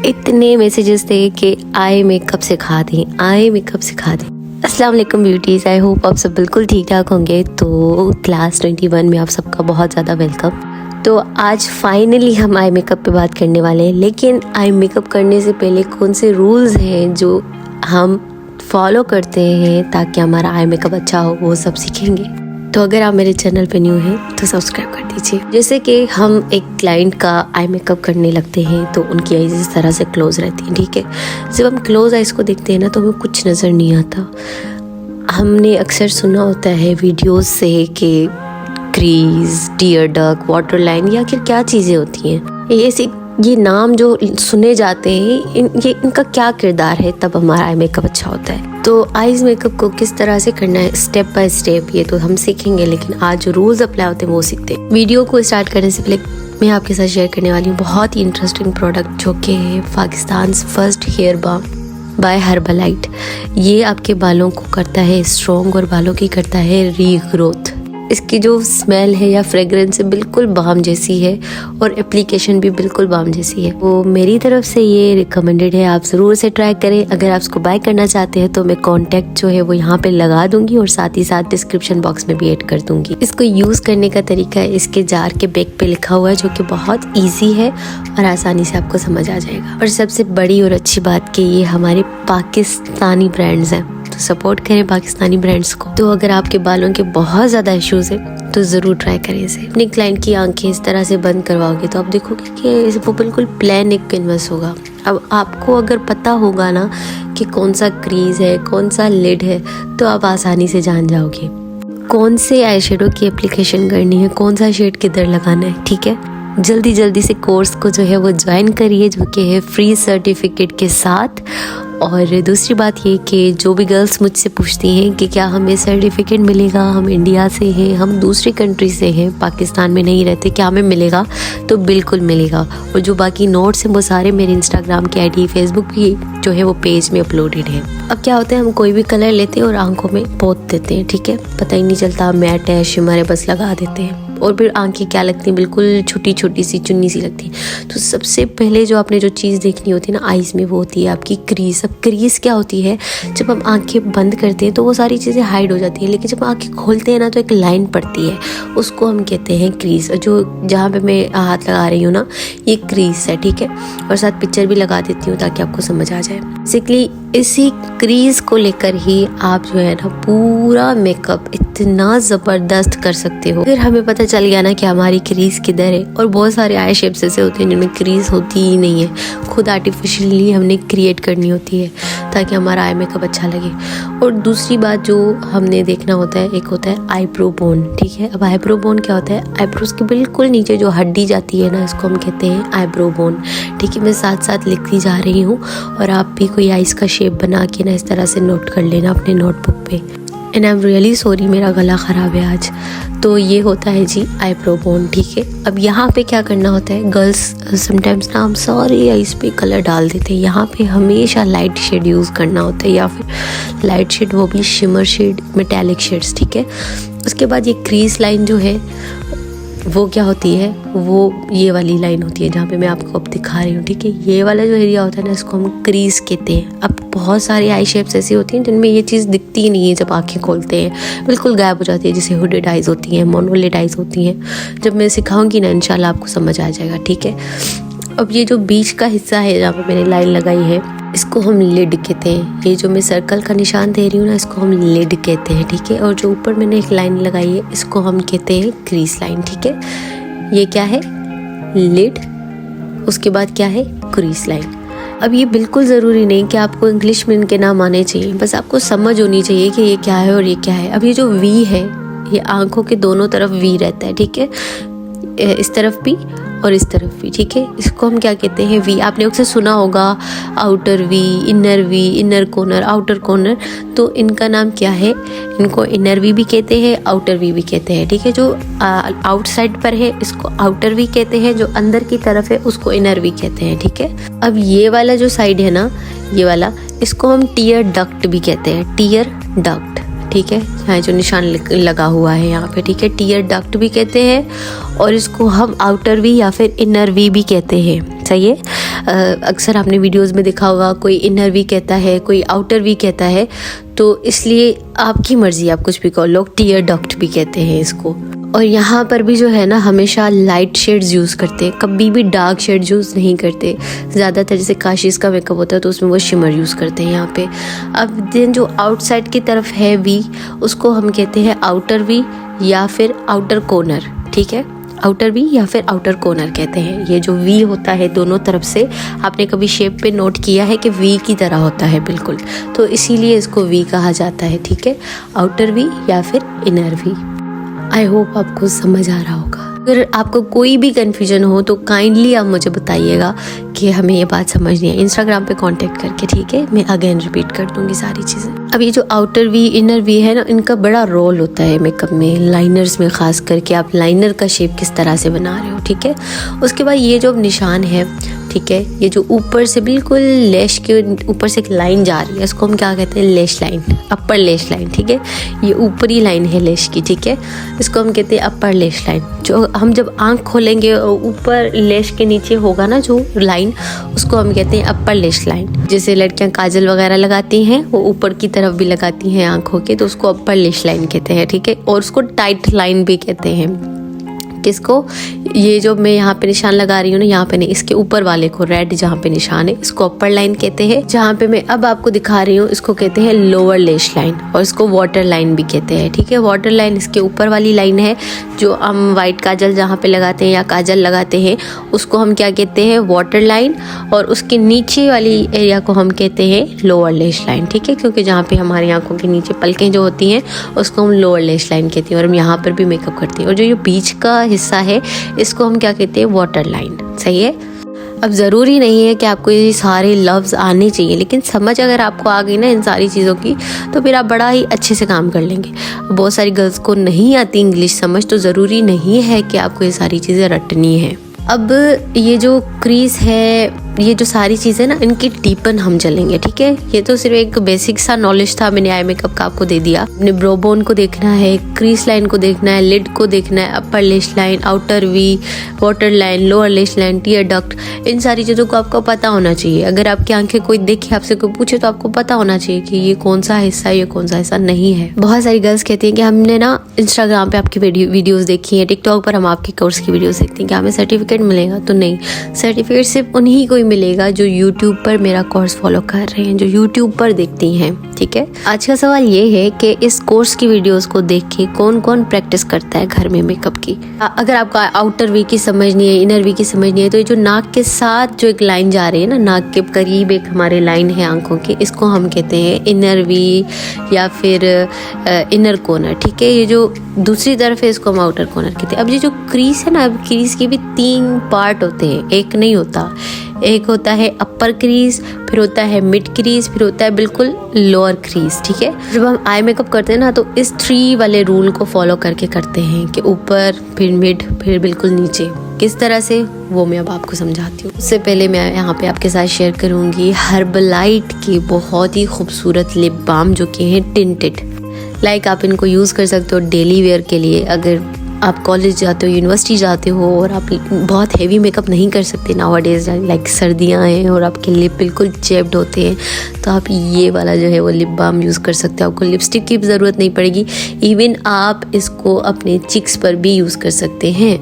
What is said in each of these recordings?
इतने मैसेजेस थे कि आई मेकअप सिखा दें, आई मेकअप सिखा दें। अस्सलाम वालेकुम ब्यूटीज़, आई होप आप सब बिल्कुल ठीक ठाक होंगे। तो क्लास 21 में आप सबका बहुत ज़्यादा वेलकम। तो आज फाइनली हम आई मेकअप पे बात करने वाले हैं, लेकिन आई मेकअप करने से पहले कौन से रूल्स हैं जो हम फॉलो करते हैं ताकि हमारा आई मेकअप अच्छा हो, वो सब सीखेंगे। तो अगर आप मेरे चैनल पे न्यू हैं तो सब्सक्राइब कर दीजिए। जैसे कि हम एक क्लाइंट का आई मेकअप करने लगते हैं तो उनकी आईज इस तरह से क्लोज रहती हैं, ठीक है। जब हम क्लोज आइज को देखते हैं ना तो हमें कुछ नज़र नहीं आता। हमने अक्सर सुना होता है वीडियोस से कि crease, tear duct, water line या फिर क्या चीज़ें होती हैं, ये नाम जो सुने जाते हैं इनका क्या किरदार है, तब हमारा आई मेकअप अच्छा होता है। तो आईज मेकअप को किस तरह से करना है स्टेप बाय स्टेप ये तो हम सीखेंगे, लेकिन आज जो रूल्स अप्लाई होते हैं वो सीखते हैं। वीडियो को स्टार्ट करने से पहले मैं आपके साथ शेयर करने वाली हूँ बहुत ही इंटरेस्टिंग प्रोडक्ट, जो कि है Pakistan first hair balm by Herbalite. ये आपके बालों को करता है स्ट्रॉन्ग और बालों की करता है रीग्रोथ। इसकी जो स्मेल है या फ्रेग्रेंस है बिल्कुल बाम जैसी है और एप्लीकेशन भी बिल्कुल बाम जैसी है। वो मेरी तरफ से ये रिकमेंडेड है, आप ज़रूर से ट्राई करें। अगर आप इसको बाय करना चाहते हैं तो मैं कॉन्टैक्ट जो है वो यहाँ पे लगा दूंगी और साथ ही साथ डिस्क्रिप्शन बॉक्स में भी ऐड कर दूंगी। इसको यूज़ करने का तरीका है इसके जार के बैक पे लिखा हुआ है, जो कि बहुत ईजी है और आसानी से आपको समझ आ जाएगा। और सबसे बड़ी और अच्छी बात कि ये हमारे पाकिस्तानी ब्रांड्स हैं, तो सपोर्ट करें पाकिस्तानी ब्रांड्स को। तो अगर आपके बालों के बहुत ज़्यादा इश्यूज हैं तो ज़रूर ट्राई करें इसे। अपनी क्लाइंट की आंखें इस तरह से बंद करवाओगे तो आप देखोगे कि वो बिल्कुल प्लेन एक कैनवस होगा। अब आपको अगर पता होगा ना कि कौन सा क्रीज है, कौन सा लिड है, तो आप आसानी से जान जाओगे कौन से आई शेडो की एप्लीकेशन करनी है, कौन सा शेड किधर लगाना है, ठीक है। जल्दी से कोर्स को जो है वो ज्वाइन करिए, जो कि है फ्री सर्टिफिकेट के साथ। और दूसरी बात ये कि जो भी गर्ल्स मुझसे पूछती हैं कि क्या हमें सर्टिफिकेट मिलेगा, हम इंडिया से हैं, हम दूसरी कंट्री से हैं, पाकिस्तान में नहीं रहते, क्या हमें मिलेगा? तो बिल्कुल मिलेगा। और जो बाकी नोट्स हैं वो सारे मेरे इंस्टाग्राम की आईडी, फेसबुक की जो है वो पेज में अपलोडेड है। अब क्या होता है, हम कोई भी कलर लेते हैं और आंखों में पोत देते हैं, ठीक है, पता ही नहीं चलता, मैट है, शिमर है, बस लगा देते हैं और फिर आंखें क्या लगती हैं, बिल्कुल छोटी छोटी सी चुन्नी सी लगती है। तो सबसे पहले जो आपने जो चीज़ देखनी होती है ना आईज में, वो होती है आपकी क्रीज। अब क्रीज क्या होती है, जब हम आंखें बंद करते हैं तो वो सारी चीज़ें हाइड हो जाती है, लेकिन जब आंखें खोलते हैं ना तो एक लाइन पड़ती है, उसको हम कहते हैं क्रीज। जो जहाँ पे मैं हाथ लगा रही हूँ ना, ये क्रीज है, ठीक है। और साथ पिक्चर भी लगा देती हूँ ताकि आपको समझ आ जाए। बेसिकली इसी क्रीज को लेकर ही आप जो है ना पूरा मेकअप इतना ज़बरदस्त कर सकते हो। फिर हमें पता चल गया ना कि हमारी क्रीज किधर है। और बहुत सारे आई शेप्स ऐसे होते हैं जिनमें क्रीज होती ही नहीं है, खुद आर्टिफिशियली हमने क्रिएट करनी होती है ताकि हमारा आई मेकअप अच्छा लगे। और दूसरी बात जो हमने देखना होता है, एक होता है आईब्रो बोन, ठीक है। अब आईब्रो बोन क्या होता है, आईब्रोज के बिल्कुल नीचे जो हड्डी जाती है ना, इसको हम कहते हैं आईब्रो बोन, ठीक है। मैं साथ साथ लिखती जा रही हूँ और आप भी कोई आईज का शेप बना के ना इस तरह से नोट कर लेना अपने नोटबुक पे। And I am really sorry, मेरा गला ख़राब है आज। तो ये होता है जी आईब्रो बोन, ठीक है। अब यहाँ पे क्या करना होता है, गर्ल्स समटाइम्स ना हम सारे आईज पे कलर डाल देते हैं, यहाँ पे हमेशा लाइट शेड यूज़ करना होता है, या फिर लाइट शेड वो भी शिमर शेड, मेटालिक शेड्स, ठीक है। उसके बाद ये क्रीज लाइन जो है वो क्या होती है, वो ये वाली लाइन होती है जहाँ पे मैं आपको अब दिखा रही हूँ, ठीक है। ये वाला जो एरिया होता है ना, इसको हम क्रीज कहते हैं। अब बहुत सारी आई शेप्स ऐसी होती हैं जिनमें ये चीज़ दिखती ही नहीं है, जब आंखें खोलते हैं बिल्कुल गायब हो जाती है, जैसे हुडेड आइज होती हैं, मोनोलिड आइज होती हैं। जब मैं सिखाऊंगी ना इंशाल्लाह आपको समझ आ जाएगा, ठीक है। अब ये जो बीच का हिस्सा है जहाँ पे मैंने लाइन लगाई है, इसको हम लिड कहते हैं। ये जो मैं सर्कल का निशान दे रही हूँ ना, इसको हम लिड कहते हैं, ठीक है। और जो ऊपर मैंने एक लाइन लगाई है, इसको हम कहते हैं क्रीज लाइन, ठीक है। ये क्या है, लिड, उसके बाद क्या है, क्रीज लाइन। अब ये बिल्कुल ज़रूरी नहीं कि आपको इंग्लिश में इनके नाम आने चाहिए, बस आपको समझ होनी चाहिए कि ये क्या है और ये क्या है। अब ये जो वी है, ये आंखों के दोनों तरफ वी रहता है, ठीक है, इस तरफ भी और इस तरफ भी, ठीक है। इसको हम क्या कहते हैं, वी। आपने अक्सर सुना होगा outer we, inner corner, outer corner. तो इनका नाम क्या है, इनको इनर वी भी कहते हैं, आउटर वी भी कहते हैं, ठीक है। जो आउटसाइड पर है इसको आउटर वी कहते हैं, जो अंदर की तरफ है उसको इनर वी कहते हैं, ठीक है। अब ये वाला जो साइड है ना, ये वाला, इसको हम टीयर डक्ट भी कहते हैं, टीयर डक्ट, ठीक है। यहाँ जो निशान लगा हुआ है यहाँ पे, ठीक है, टीयर डक्ट भी कहते हैं और इसको हम आउटर वी या फिर इनर वी भी कहते हैं, सही है। अक्सर आपने वीडियोस में देखा होगा, कोई इनर वी कहता है, कोई आउटर वी कहता है, तो इसलिए आपकी मर्ज़ी, आप कुछ भी कहो। लोग टीयर डक्ट भी कहते हैं इसको। और यहाँ पर भी जो है ना, हमेशा लाइट शेड्स यूज़ करते हैं, कभी भी डार्क शेड्स यूज़ नहीं करते। ज़्यादातर जैसे काशिश का मेकअप होता है तो उसमें वो शिमर यूज़ करते हैं यहाँ पे। अब देन जो आउटसाइड की तरफ है वी, उसको हम कहते हैं आउटर वी या फिर आउटर कॉर्नर, ठीक है। आउटर वी या फिर आउटर कॉर्नर कहते हैं। ये जो वी होता है दोनों तरफ से, आपने कभी शेप पे नोट किया है कि वी की तरह होता है बिल्कुल, तो इसीलिए इसको वी कहा जाता है, ठीक है। आउटर वी या फिर इनर वी। आई होप आपको समझ आ रहा होगा। अगर आपको कोई भी कन्फ्यूजन हो तो काइंडली आप मुझे बताइएगा कि हमें ये बात समझनी है, इंस्टाग्राम पे कांटेक्ट करके, ठीक है। मैं अगेन रिपीट कर दूंगी सारी चीज़ें। अब ये जो आउटर वी इनर वी है ना, इनका बड़ा रोल होता है मेकअप में, लाइनर्स में खास करके। आप लाइनर का शेप किस तरह से बना रहे हो, ठीक है। उसके बाद ये जो निशान है, ठीक है, ये जो ऊपर से बिल्कुल लैश के ऊपर से एक लाइन जा रही है, इसको हम क्या कहते हैं, लैश लाइन, अपर लैश लाइन, ठीक है। ये ऊपरी लाइन है लैश की, ठीक है, इसको हम कहते हैं अपर लैश लाइन। जो हम जब आंख खोलेंगे ऊपर लैश के नीचे होगा ना जो लाइन, उसको हम कहते हैं अपर लैश लाइन। जैसे लड़कियां काजल वगैरह लगाती हैं, वो ऊपर की तरफ भी लगाती हैं आंखों के, तो उसको अपर लैश लाइन कहते हैं, ठीक है। और उसको टाइट लाइन भी कहते हैं। किसको, ये जो मैं यहाँ पे निशान लगा रही हूँ ना, यहाँ पे नहीं, इसके ऊपर वाले को, रेड जहाँ पे निशान है, इसको अपर लाइन कहते हैं। जहाँ पे मैं अब आपको दिखा रही हूँ, इसको कहते हैं लोअर लैश लाइन, और इसको वाटर लाइन भी कहते हैं, ठीक है। वाटर लाइन इसके ऊपर वाली लाइन है, जो हम वाइट काजल जहाँ पे लगाते हैं या काजल लगाते हैं, उसको हम क्या कहते हैं, वाटर लाइन। और उसके नीचे वाली एरिया को हम कहते हैं लोअर लैश लाइन, ठीक है, क्योंकि जहाँ पे हमारी आंखों के नीचे पलकें जो होती हैं, उसको हम लोअर लैश लाइन कहते हैं। और हम यहाँ पर भी मेकअप करते हैं। और जो ये बीच का हिस्सा है, इसको हम क्या कहते हैं, वाटर लाइन, सही है। अब ज़रूरी नहीं है कि आपको ये सारे लफ्ज़ आने चाहिए, लेकिन समझ अगर आपको आ गई ना इन सारी चीज़ों की, तो फिर आप बड़ा ही अच्छे से काम कर लेंगे। बहुत सारी गर्ल्स को नहीं आती इंग्लिश समझ, तो ज़रूरी नहीं है कि आपको ये सारी चीज़ें रटनी है। अब ये जो क्रीज है, ये जो सारी चीज़ें ना, इनकी डीपन हम चलेंगे, ठीक है। ये तो सिर्फ एक बेसिक सा नॉलेज था, मैंने आई मेकअप का आपको दे दिया। अपने ब्रो बोन को देखना है, क्रीज लाइन को देखना है, लिड को देखना है, upper lash line, outer V, water line, lower lash line, tear duct, इन सारी चीज़ों को आपको पता होना चाहिए। अगर आपकी आंखें कोई देखे, आपसे कोई पूछे, तो आपको पता होना चाहिए कि ये कौन सा हिस्सा है, ये कौन सा हिस्सा नहीं है। बहुत सारी गर्ल्स कहती हैं कि हमने ना इंस्टाग्राम पे आपकी वीडियोज़ देखी है, टिकटॉक पर हम आपके कोर्स की वीडियोज़ देखते हैं, क्या हमें सर्टिफिकेट मिलेगा? तो नहीं, सर्टिफिकेट सिर्फ उन्हीं को ही मिलेगा जो यूट्यूब पर मेरा कोर्स फॉलो कर रहे हैं, जो यूट्यूब पर देखती हैं, ठीक है। आज का सवाल ये है कि इस कोर्स की वीडियोस को देख के कौन कौन प्रैक्टिस करता है घर में मेकअप की। अगर आपको आउटर वी की समझनी है, इनर वी की समझनी है, तो ये जो नाक के साथ जो एक लाइन जा रही है ना, नाक के करीब एक हमारे लाइन है आंखों की, इसको हम कहते हैं इनर वी या फिर इनर कॉर्नर, ठीक है। ये जो दूसरी तरफ है, इसको हम आउटर कॉर्नर कहते हैं। अब ये जो क्रीज है ना, अब क्रीज के भी 3 पार्ट होते हैं, एक नहीं होता। एक होता है अपर क्रीज, फिर होता है मिड क्रीज, फिर होता है बिल्कुल लोअर क्रीज, ठीक है। जब हम आई मेकअप करते हैं ना, तो इस 3 वाले रूल को फॉलो करके करते हैं कि ऊपर, फिर मिड, फिर बिल्कुल नीचे। किस तरह से, वो मैं अब आपको समझाती हूँ। उससे पहले मैं यहाँ पे आपके साथ शेयर करूँगी हर्बलाइट की बहुत ही खूबसूरत लिप बाम, जो कि है टिंटेड। लाइक आप इनको यूज़ कर सकते हो डेली वेयर के लिए। अगर आप कॉलेज जाते हो, यूनिवर्सिटी जाते हो और आप बहुत हेवी मेकअप नहीं कर सकते नाउअडेज, लाइक सर्दियाँ हैं और आपके लिप बिल्कुल चेप्ड होते हैं, तो आप ये वाला जो है वो लिप बाम यूज़ कर सकते हो। आपको लिपस्टिक की भी ज़रूरत नहीं पड़ेगी। इवन आप इसको अपने चिक्स पर भी यूज़ कर सकते हैं।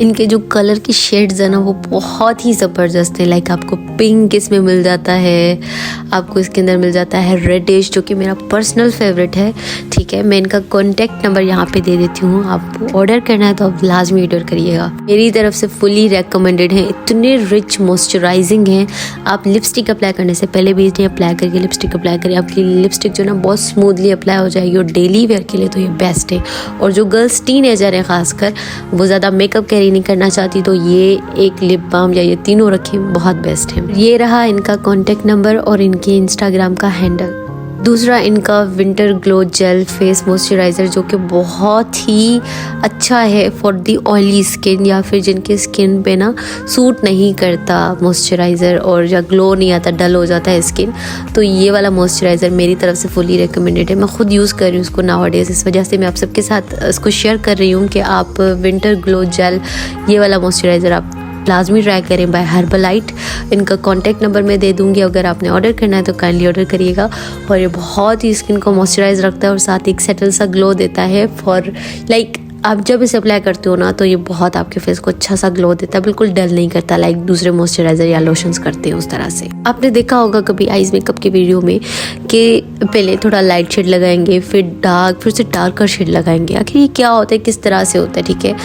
इनके जो कलर की शेड्स है ना, वो बहुत ही ज़बरदस्त है। लाइक आपको पिंक इसमें मिल जाता है, आपको इसके अंदर मिल जाता है रेडिश, जो कि मेरा पर्सनल फेवरेट है, ठीक है। मैं इनका कॉन्टैक्ट नंबर यहाँ पे दे देती हूँ, आपको ऑर्डर करना है तो आप लाजमी ऑर्डर करिएगा। मेरी तरफ से फुली रेकमेंडेड है, इतने रिच मॉइस्चराइजिंग हैं। आप लिपस्टिक अप्लाई करने से पहले भी इन्हें अप्लाई करके लिपस्टिक अप्लाई करिए, आपकी लिपस्टिक जो ना बहुत स्मूथली अप्लाई हो जाएगी। और डेली वेयर के लिए तो ये बेस्ट है। और जो गर्ल्स टीनेजर हैं खासकर, वो ज़्यादा मेकअप कैरी नहीं करना चाहती, तो ये एक लिप बाम या ये तीनों रखें, बहुत बेस्ट है। ये रहा इनका कॉन्टैक्ट नंबर और इनके इंस्टाग्राम का हैंडल। दूसरा इनका winter glow jail face moisturiser, जो कि बहुत ही अच्छा है फॉर दी ऑयली स्किन, या फिर जिनके स्किन पे ना सूट नहीं करता मॉइस्चराइज़र और या ग्लो नहीं आता, डल हो जाता है स्किन, तो ये वाला मॉइस्चराइज़र मेरी तरफ से फुली रिकमेंडेड है। मैं खुद यूज़ कर रही हूँ उसको नाउअडेज, इस वजह से मैं आप सबके साथ इसको शेयर कर रही हूँ कि आप विंटर ग्लो जेल, ये वाला मॉइस्चराइज़र आप लाजमी ट्राई करें बाय हर्बलाइट। इनका कॉन्टैक्ट नंबर मैं दे दूँगी, अगर आपने ऑर्डर करना है तो काइंडली ऑर्डर करिएगा। और ये बहुत ही स्किन को मॉइस्चराइज रखता है और साथ ही एक सेटल सा ग्लो देता है फॉर लाइक आप जब इसे अप्लाई करते हो ना तो ये बहुत आपके फेस को अच्छा सा ग्लो देता है, बिल्कुल डल नहीं करता लाइक दूसरे मॉइस्चराइजर या लोशंस करते हैं उस तरह से। आपने देखा होगा कभी आईज मेकअप की वीडियो में कि पहले थोड़ा लाइट शेड लगाएंगे, फिर डार्क, फिर से डार्कर शेड लगाएंगे। आखिर ये क्या होता है, किस तरह से होता है, ठीक है।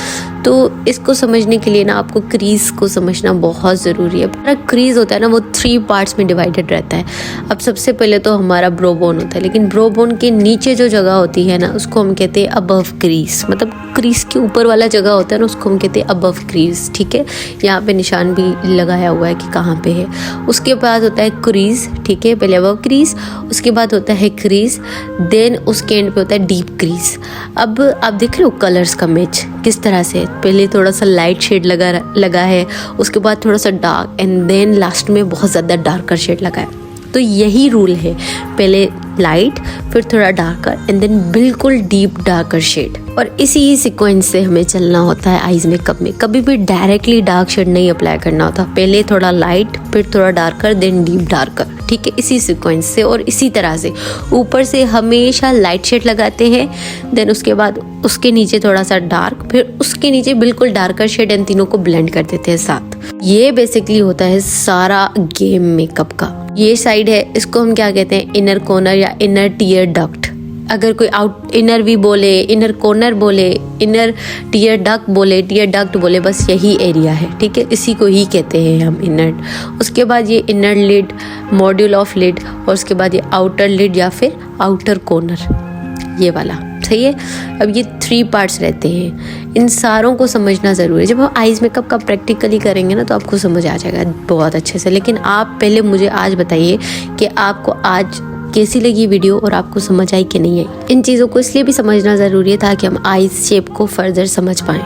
तो इसको समझने के लिए ना आपको क्रीज को समझना बहुत ज़रूरी है। हमारा क्रीज होता है ना वो 3 पार्ट्स में डिवाइडेड रहता है। अब सबसे पहले तो हमारा ब्रो बोन होता है, लेकिन ब्रो बोन के नीचे जो जगह होती है ना उसको हम कहते हैं अबव क्रीज, मतलब क्रीज के ऊपर वाला जगह होता है ना उसको हम कहते हैं अबव क्रीज, ठीक है। यहाँ पे निशान भी लगाया हुआ है कि कहाँ पे है। उसके बाद होता है क्रीज, ठीक है, पहले अबव क्रीज, उसके बाद होता है क्रीज, देन उसके एंड पे होता है डीप क्रीज। अब आप देख रहे हो कलर्स का मैच किस तरह से, पहले थोड़ा सा लाइट शेड लगा है, उसके बाद थोड़ा सा डार्क एंड देन लास्ट में बहुत ज़्यादा डार्कर शेड लगा है। तो यही रूल है, पहले लाइट, फिर थोड़ा डार्कर एंड देन बिल्कुल डीप डार्कर शेड। और इसी सीक्वेंस से हमें चलना होता है आईज मेकअप में। कभी भी डायरेक्टली डार्क शेड नहीं अप्लाई करना होता, पहले थोड़ा लाइट, फिर थोड़ा डार्कर, देन डीप डार्कर, ठीक है, इसी सीक्वेंस से। और इसी तरह से ऊपर से हमेशा लाइट शेड लगाते हैं, देन उसके बाद उसके नीचे थोड़ा सा डार्क, फिर उसके नीचे बिल्कुल डार्कर शेड, इन तीनों को ब्लेंड कर देते हैं साथ। ये बेसिकली होता है सारा गेम मेकअप का। ये साइड है, इसको हम क्या कहते हैं, इनर कॉर्नर या इनर टीयर डक्ट। अगर कोई आउट इनर भी बोले, इनर कॉर्नर बोले, इनर टीयर डक्ट बोले, टीयर डक्ट बोले, बस यही एरिया है, ठीक है, इसी को ही कहते हैं हम इनर। उसके बाद ये inner lid, module of lid, और उसके बाद ये आउटर लिड या फिर आउटर कॉर्नर, ये वाला, सही है। अब ये 3 पार्ट्स रहते हैं, इन सारों को समझना ज़रूरी है। जब हम आईज मेकअप का प्रैक्टिकली करेंगे ना तो आपको समझ आ जाएगा बहुत अच्छे से। लेकिन आप पहले मुझे आज बताइए कि आपको आज कैसी लगी वीडियो और आपको समझ आई कि नहीं आई। इन चीज़ों को इसलिए भी समझना ज़रूरी है ताकि हम आईज शेप को फर्दर समझ पाएँ।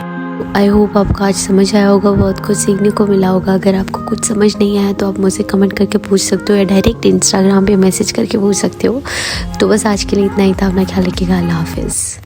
आई होप आपको आज समझ आया होगा, बहुत कुछ सीखने को मिला होगा। अगर आपको कुछ समझ नहीं आया तो आप मुझसे कमेंट करके पूछ सकते हो या डायरेक्ट इंस्टाग्राम पे मैसेज करके पूछ सकते हो। तो बस आज के लिए इतना ही था। अपना ख्याल रखिएगा। अल्लाह हाफिज़।